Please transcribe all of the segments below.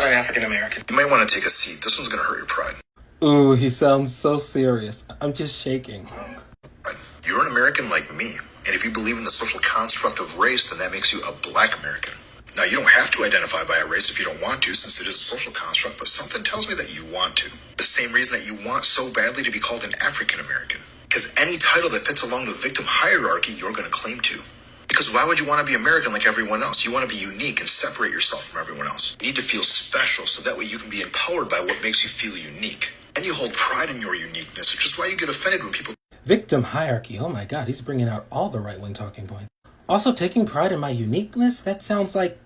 an African American. You might want to take a seat. This one's going to hurt your pride. Ooh, he sounds so serious. I'm just shaking. You're an American like me, and if you believe in the social construct of race, then that makes you a black American. Now, you don't have to identify by a race if you don't want to, since it is a social construct, but something tells me that you want to. The same reason that you want so badly to be called an African American. Because any title that fits along the victim hierarchy, you're going to claim to. Because why would you want to be American like everyone else? You want to be unique and separate yourself from everyone else. You need to feel special so that way you can be empowered by what makes you feel unique. And you hold pride in your uniqueness, which is why you get offended when people... Victim hierarchy. Oh my god, he's bringing out all the right-wing talking points. Also, taking pride in my uniqueness? That sounds like,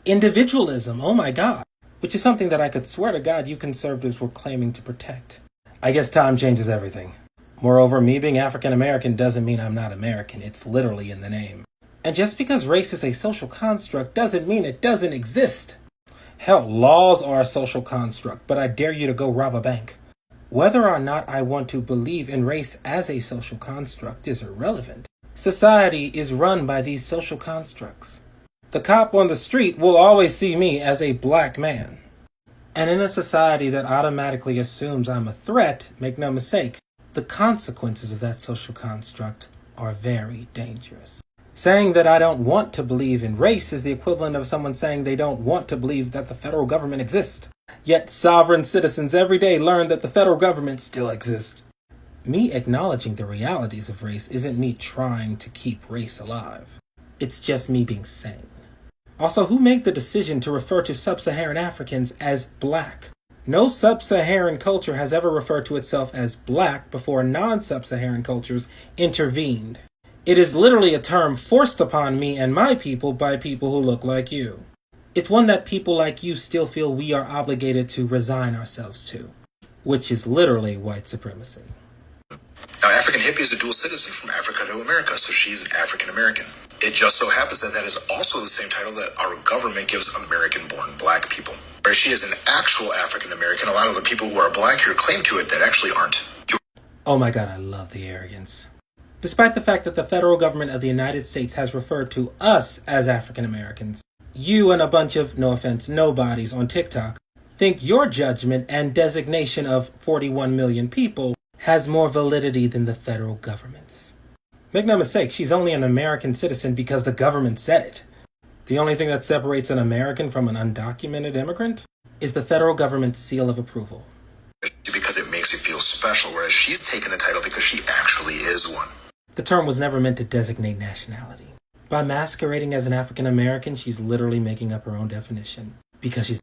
individualism. Oh my god. Which is something that I could swear to God you conservatives were claiming to protect. I guess time changes everything. Moreover, me being African American doesn't mean I'm not American. It's literally in the name. And just because race is a social construct doesn't mean it doesn't exist. Hell, laws are a social construct, but I dare you to go rob a bank. Whether or not I want to believe in race as a social construct is irrelevant. Society is run by these social constructs. The cop on the street will always see me as a black man. And in a society that automatically assumes I'm a threat, make no mistake, the consequences of that social construct are very dangerous. Saying that I don't want to believe in race is the equivalent of someone saying they don't want to believe that the federal government exists. Yet sovereign citizens every day learn that the federal government still exists. Me acknowledging the realities of race isn't me trying to keep race alive. It's just me being sane. Also, who made the decision to refer to sub-Saharan Africans as black? No sub-Saharan culture has ever referred to itself as black before non-sub-Saharan cultures intervened. It is literally a term forced upon me and my people by people who look like you. It's one that people like you still feel we are obligated to resign ourselves to, which is literally white supremacy. Now, African hippie is a dual citizen from Africa to America, so she's an African American. It just so happens that that is also the same title that our government gives American-born black people. Whereas she is an actual African American, a lot of the people who are black here claim to it that actually aren't. Oh my god, I love the arrogance. Despite the fact that the federal government of the United States has referred to us as African Americans, you and a bunch of, no offense, nobodies on TikTok think your judgment and designation of 41 million people has more validity than the federal government's. Make no mistake, she's only an American citizen because the government said it. The only thing that separates an American from an undocumented immigrant is the federal government's seal of approval. Because it makes you feel special, whereas she's taken the title because she actually is one. The term was never meant to designate nationality. By masquerading as an African American, she's literally making up her own definition because she's